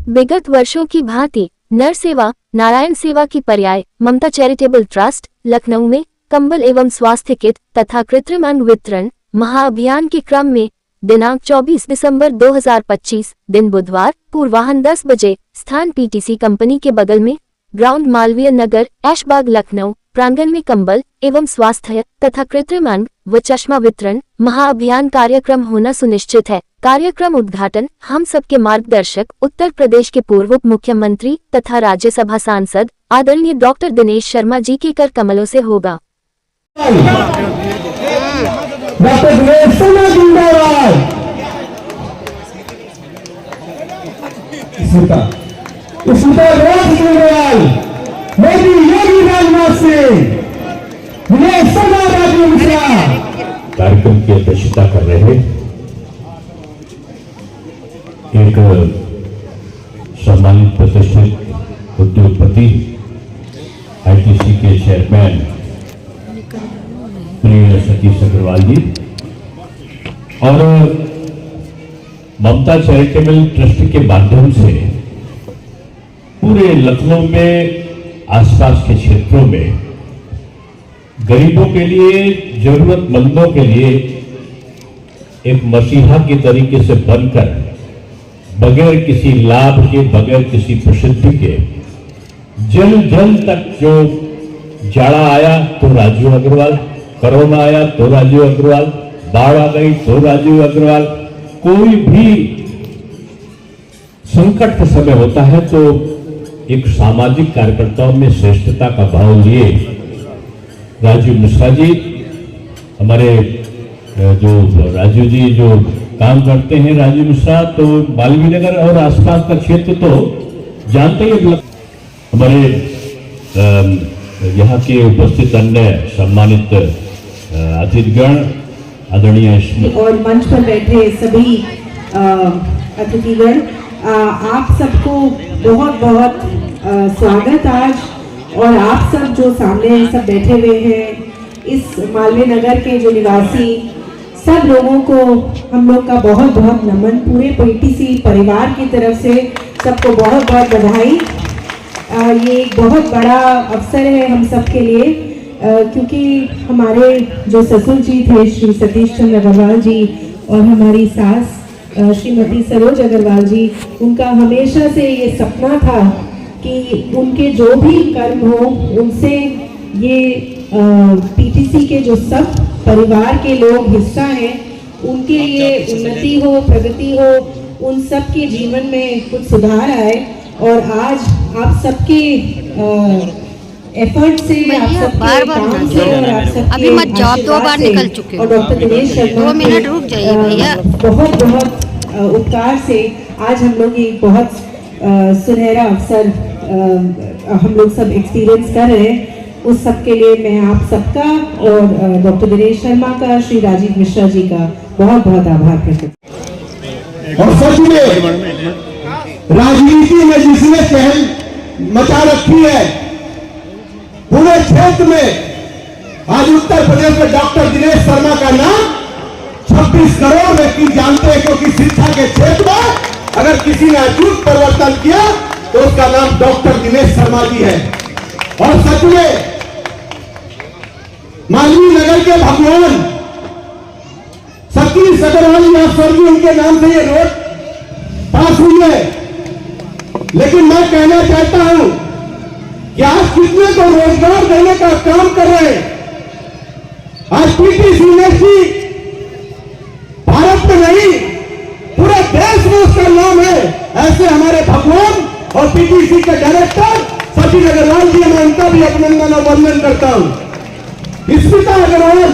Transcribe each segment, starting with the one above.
विगत वर्षों की भांति नर सेवा नारायण सेवा की पर्याय ममता चैरिटेबल ट्रस्ट लखनऊ में कंबल एवं स्वास्थ्य किट तथा कृत्रिम अंग वितरण महाअभियान के क्रम में दिनांक 24 दिसंबर 2025 दिन बुधवार पूर्वाह्न 10 बजे स्थान पीटीसी कंपनी के बगल में ग्राउंड मालवीय नगर ऐशबाग लखनऊ प्रांगण में कंबल एवं स्वास्थ्य तथा कृत्रिम अंग व चश्मा वितरण महाअभियान कार्यक्रम होना सुनिश्चित है। कार्यक्रम उद्घाटन हम सबके मार्गदर्शक उत्तर प्रदेश के पूर्व उप मुख्यमंत्री तथा राज्यसभा सांसद आदरणीय डॉक्टर दिनेश शर्मा जी के कर कमलों से होगा। डॉक्टर दिनेश शर्मा जिंदाबाद। मोदी योगी राजनाथ सिंह दिनेश शर्मा राजीव मिश्रा कार्यक्रम की अध्यक्षता कर रहे हैं। एक सम्मानित प्रतिष्ठित उद्योगपति आईटीसी के चेयरमैन प्रिय सतीश अग्रवाल जी और ममता चैरिटेबल ट्रस्ट के माध्यम से पूरे लखनऊ में आसपास के क्षेत्रों में गरीबों के लिए जरूरतमंदों के लिए एक मसीहा की तरीके से बनकर बगैर किसी लाभ के बगैर किसी प्रसिद्धि के जल जल तक जो जाड़ा आया तो राजीव अग्रवाल, कोरोना आया तो राजीव अग्रवाल, बाढ़ आ गई तो राजीव अग्रवाल, कोई भी संकट का समय होता है तो एक सामाजिक कार्यकर्ताओं में श्रेष्ठता का भाव लिए राजीव मिश्रा जी हमारे जो राजीव जी जो काम करते हैं राजीव मिश्रा तो मालवीय नगर और आसपास का क्षेत्र तो जानते ही हमारे यहाँ के उपस्थित अन्य सम्मानित अतिथिगण आदरणीय और मंच पर बैठे सभी अतिथिगण आप सबको बहुत बहुत स्वागत आज। और आप सब जो सामने सब बैठे हुए हैं इस मालवीय नगर के जो निवासी सब लोगों को हम लोग का बहुत बहुत नमन। पूरे पीटीसी परिवार की तरफ से सबको बहुत बहुत बधाई। ये एक बहुत बड़ा अवसर है हम सब के लिए क्योंकि हमारे जो ससुर जी थे श्री सतीश चंद्र अग्रवाल जी और हमारी सास श्रीमती सरोज अग्रवाल जी, उनका हमेशा से ये सपना था कि उनके जो भी कर्म हो उनसे ये पीटीसी के जो सब परिवार के लोग हिस्सा हैं उनके लिए उन्नति हो प्रगति हो, उन सब के जीवन में कुछ सुधार आए। और आज आप सबके एफर्ट से आप सबके काम से और आप सबके अभी मत जाओ, 2 बार निकल चुके हो और डॉक्टर दिनेश शर्मा 2 मिनट रुक जाइए भैया। बहुत बहुत उपकार से आज हम लोग एक बहुत सुनहरा अवसर हम लोग सब एक्सपीरियंस कर रहे हैं। उस सब के लिए मैं आप सबका और डॉक्टर दिनेश शर्मा का श्री राजीव मिश्रा जी का बहुत बहुत आभार प्रकट। और सच में राजनीति में जिसने चहल मचा रखी है पूरे क्षेत्र में, आज उत्तर प्रदेश में डॉक्टर दिनेश शर्मा का नाम 26 करोड़ व्यक्ति जानते हैं क्योंकि शिक्षा के क्षेत्र में अगर किसी ने अद्भुत परिवर्तन किया तो उसका नाम डॉक्टर दिनेश शर्मा जी है। और सच में मालवीय नगर के भगवान सतीश अग्रवाल यहाँ स्वर्गीय उनके नाम से ये रोड पास हुई है। लेकिन मैं कहना चाहता हूं कि आज कितने को रोजगार देने का काम कर रहे हैं। आज पीटीसी यूनिवर्सिटी भारत में नहीं पूरे देश में उसका नाम है। ऐसे हमारे भगवान और पीटीसी के डायरेक्टर सतीश अग्रवाल जी, मैं उनका भी अभिनंदन और वंदन करता हूं। स्मिता अग्रवाल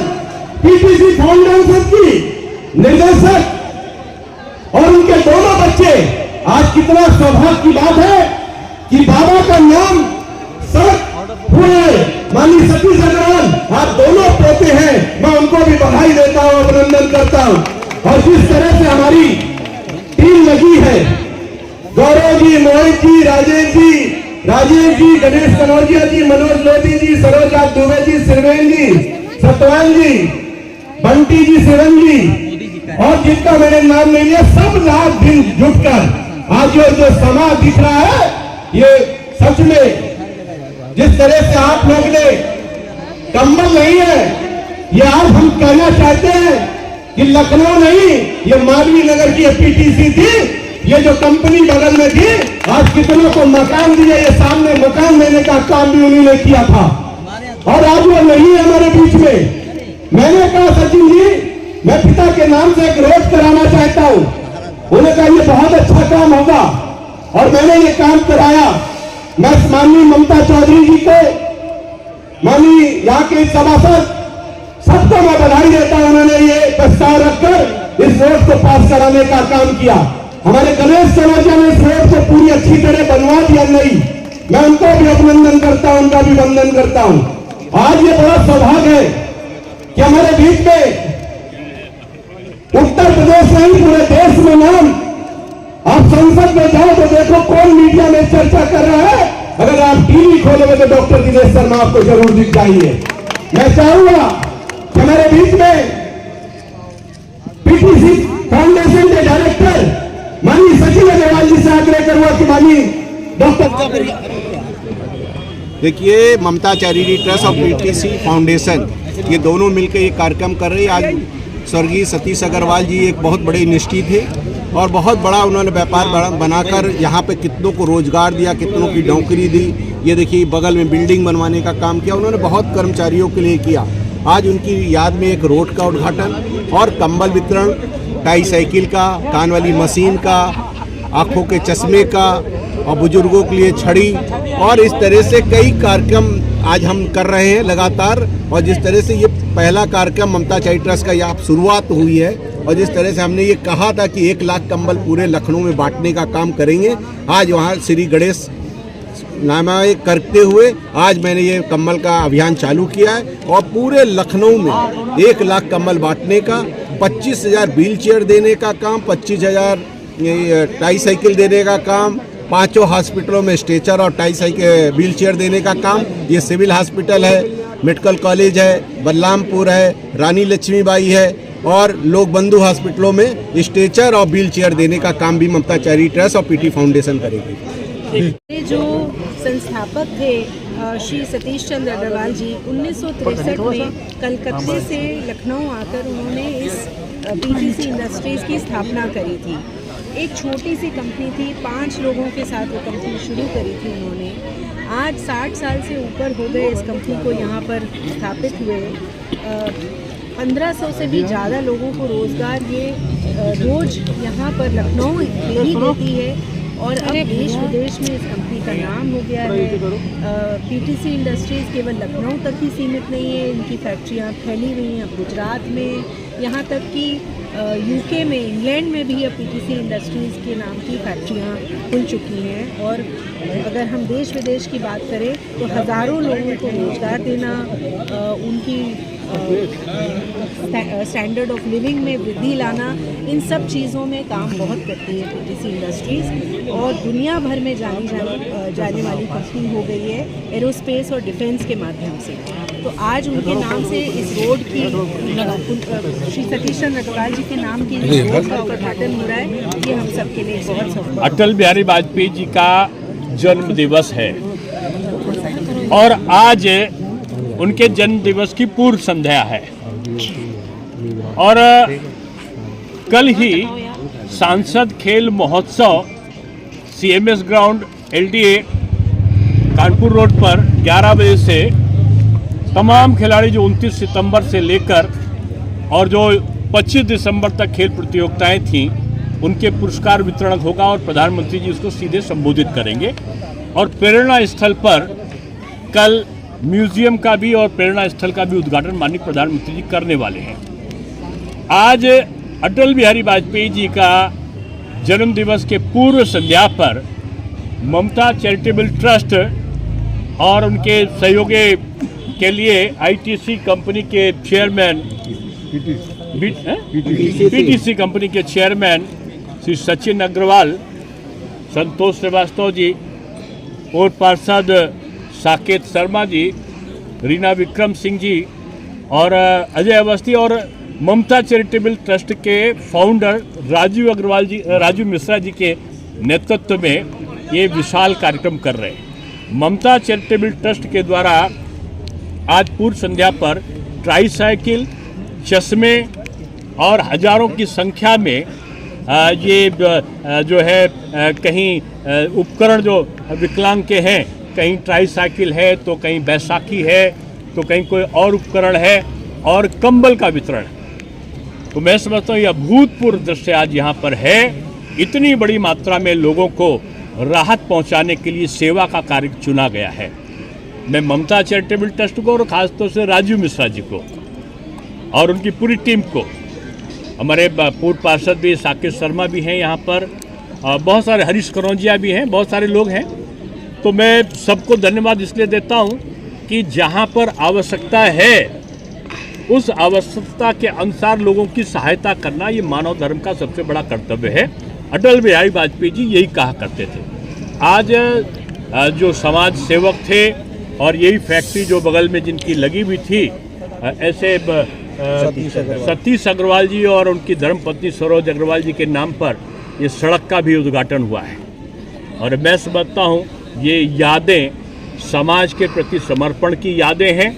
पीटीसी फाउंडेशन की निदेशक और उनके दोनों बच्चे, आज कितना सौभाग्य की बात है कि बाबा का नाम सड़क हुए माननीय सतीश अग्रवाल आप दोनों पोते हैं। मैं उनको भी बधाई देता हूं, अभिनंदन करता हूं। और जिस तरह से हमारी टीम लगी है, गौरव जी, मोहित जी, राजेश जी, गणेश कनौजिया जी, मनोज लोधी जी, सरोजा दुबे जी, सिरवेन जी, सतवान जी, बंटी जी, सिरन जी और जिनका मैंने नाम नहीं लिया, सब रात दिन जुटकर आज जो समाज दिख रहा है, ये सच में जिस तरह से आप लोग ने कंबल नहीं है, ये आज हम कहना चाहते हैं कि लखनऊ नहीं, ये मालवीय नगर की पीटीसी थी, ये जो कंपनी बगल में थी, आज कितनों को मकान दिए, ये सामने मकान देने का काम भी उन्होंने किया था, और आज वो नहीं है हमारे बीच में। मैंने कहा सचिन जी, मैं पिता के नाम से एक रोड कराना चाहता हूं। उन्होंने कहा ये बहुत अच्छा काम होगा, और मैंने ये काम कराया। मैं माननीय ममता चौधरी जी को, माननीय यहाँ के सभासद, सबको मैं बधाई देता हूं। उन्होंने ये प्रस्ताव रखकर इस रोड को पास कराने का काम किया। हमारे गणेश समाजा ने इस रोड को पूरी अच्छी तरह बनवा दिया। नहीं, मैं उनको भी अभिनंदन करता हूं, उनका भी वंदन करता हूं। आज ये बड़ा सौभाग्य है कि हमारे बीच में उत्तर प्रदेश नहीं, पूरे देश में नाम, आप संसद में जाओ तो देखो कौन मीडिया में चर्चा कर रहा है। अगर आप टीवी खोलोगे तो डॉक्टर दिनेश शर्मा आपको जरूर दिख जाएंगे। मैं चाहूंगा कि हमारे बीच में पीटीसी फाउंडेशन के डायरेक्टर माननीय सचिन अग्रवाल जी से आग्रह करूंगा कि माननीय डॉक्टर, देखिए, ममता चैरिटी ट्रस्ट और पीटीसी फाउंडेशन, ये दोनों मिलकर ये कार्यक्रम कर रही है। आज स्वर्गीय सतीश अग्रवाल जी एक बहुत बड़े निष्ठित थे और बहुत बड़ा उन्होंने व्यापार बनाकर यहाँ पे कितनों को रोजगार दिया, कितनों की नौकरी दी। ये देखिए बगल में बिल्डिंग बनवाने का काम किया उन्होंने, बहुत कर्मचारियों के लिए किया। आज उनकी याद में एक रोड का उद्घाटन और कंबल वितरण, टाई साइकिल का, कान वाली मशीन का, आँखों के चश्मे का, और बुजुर्गों के लिए छड़ी, और इस तरह से कई कार्यक्रम आज हम कर रहे हैं लगातार। और जिस तरह से ये पहला कार्यक्रम ममता चैरिटी ट्रस्ट का यहाँ शुरुआत हुई है, और जिस तरह से हमने ये कहा था कि 1 लाख कंबल पूरे लखनऊ में बांटने का काम करेंगे, आज वहाँ श्री गणेश नामा करते हुए आज मैंने ये कंबल का अभियान चालू किया है। और पूरे लखनऊ में 1 लाख कंबल बांटने का, 25,000 व्हील चेयर देने का काम, 25,000 टाई साइकिल देने का काम, 5 हॉस्पिटलों में स्ट्रेचर और टाई साइकिल व्हील चेयर देने का काम। ये सिविल हॉस्पिटल है, मेडिकल कॉलेज है, बलरामपुर है, रानी लक्ष्मीबाई है, और लोक बंधु हॉस्पिटलों में स्ट्रेचर और व्हील चेयर देने का काम भी ममता चैरिटी ट्रस्ट और पीटी फाउंडेशन करेगी। जो संस्थापक थे श्री सतीश चंद्र अग्रवाल जी, 1963 में कलकत्ते से लखनऊ आकर उन्होंने इस पीटीसी इंडस्ट्रीज़ की स्थापना करी थी। एक छोटी सी कंपनी थी, 5 लोगों के साथ वो कंपनी शुरू करी थी उन्होंने। आज 60 साल से ऊपर हो गए इस कंपनी को यहाँ पर स्थापित हुए। 1500 से भी ज़्यादा लोगों को रोज़गार ये रोज़ यहाँ पर लखनऊ ही देती है, और अब देश विदेश में इस कंपनी का नाम हो गया है। पीटीसी इंडस्ट्रीज़ केवल लखनऊ तक ही सीमित नहीं है, इनकी फैक्ट्रियाँ फैली हुई हैं गुजरात में, यहाँ तक कि यूके में, इंग्लैंड में भी अब पीटीसी इंडस्ट्रीज़ के नाम की फैक्ट्रियाँ खुल चुकी हैं। और अगर हम देश विदेश की बात करें तो हज़ारों लोगों को रोज़गार देना, उनकी स्टैंडर्ड ऑफ लिविंग में वृद्धि लाना, इन सब चीज़ों में काम बहुत करती है पीटीसी इंडस्ट्रीज़, और दुनिया भर में जाने वाली कंपनी हो गई है एरोस्पेस और डिफेंस के माध्यम से। तो आज उनके नाम से इस रोड की, श्री सतीश चंद्र अग्रवाल जी के नाम की इस रोड का उद्घाटन हो रहा है। ये हम सब के लिए बहुत सौभाग्य। अटल बिहारी वाजपेयी जी का जन्म दिवस है, और आज उनके जन्म दिवस की पूर्व संध्या है, और कल ही सांसद खेल महोत्सव CMS ground LDA Kanpur road पर 11 बजे से तमाम खिलाड़ी जो 29 सितंबर से लेकर और जो 25 दिसंबर तक खेल प्रतियोगिताएं थीं, उनके पुरस्कार वितरण होगा, और प्रधानमंत्री जी उसको सीधे संबोधित करेंगे। और प्रेरणा स्थल पर कल म्यूजियम का भी और प्रेरणा स्थल का भी उद्घाटन माननीय प्रधानमंत्री जी करने वाले हैं। आज अटल बिहारी वाजपेयी जी का जन्म दिवस के पूर्व संध्या पर ममता चैरिटेबल ट्रस्ट और उनके सहयोगी के लिए ITC कंपनी के चेयरमैन, PTC कंपनी के चेयरमैन श्री सचिन अग्रवाल, संतोष श्रीवास्तव जी, और पार्षद साकेत शर्मा जी, रीना विक्रम सिंह जी और अजय अवस्थी, और ममता चैरिटेबल ट्रस्ट के फाउंडर राजू मिश्रा जी के नेतृत्व में ये विशाल कार्यक्रम कर रहे हैं। ममता चैरिटेबल ट्रस्ट के द्वारा आज पूर्व संध्या पर ट्राईसाइकिल, चश्मे और हजारों की संख्या में ये जो है कहीं उपकरण जो विकलांग के हैं, कहीं ट्राईसाइकिल है तो कहीं बैसाखी है तो कहीं कोई और उपकरण है और कंबल का वितरण है। तो मैं समझता हूँ यह अभूतपूर्व दृश्य आज यहाँ पर है। इतनी बड़ी मात्रा में लोगों को राहत पहुँचाने के लिए सेवा का कार्य चुना गया है। मैं ममता चैरिटेबल ट्रस्ट को और ख़ासतौर से राजीव मिश्रा जी को और उनकी पूरी टीम को, हमारे पूर्व पार्षद भी साकेत शर्मा भी हैं यहाँ पर, बहुत सारे हरीश करौजिया भी हैं, बहुत सारे लोग हैं। तो मैं सबको धन्यवाद इसलिए देता हूँ कि जहाँ पर आवश्यकता है उस आवश्यकता के अनुसार लोगों की सहायता करना ये मानव धर्म का सबसे बड़ा कर्तव्य है। अटल बिहारी वाजपेयी जी यही कहा करते थे। आज जो समाज सेवक थे और यही फैक्ट्री जो बगल में जिनकी लगी हुई थी, ऐसे सतीश अग्रवाल जी और उनकी धर्मपत्नी सरोज अग्रवाल जी के नाम पर ये सड़क का भी उद्घाटन हुआ है। और मैं समझता हूँ ये यादें समाज के प्रति समर्पण की यादें हैं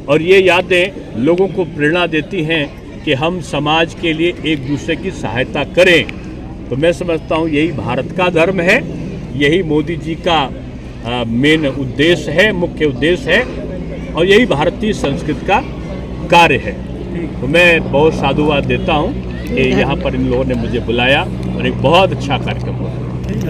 और ये यादें लोगों को प्रेरणा देती हैं कि हम समाज के लिए एक दूसरे की सहायता करें। तो मैं समझता हूँ यही भारत का धर्म है, यही मोदी जी का मेन उद्देश्य है, मुख्य उद्देश्य है और यही भारतीय संस्कृति का कार्य है। तो मैं बहुत साधुवाद देता हूँ कि यहाँ पर इन लोगों ने मुझे बुलाया और एक बहुत अच्छा कार्यक्रम हुआ।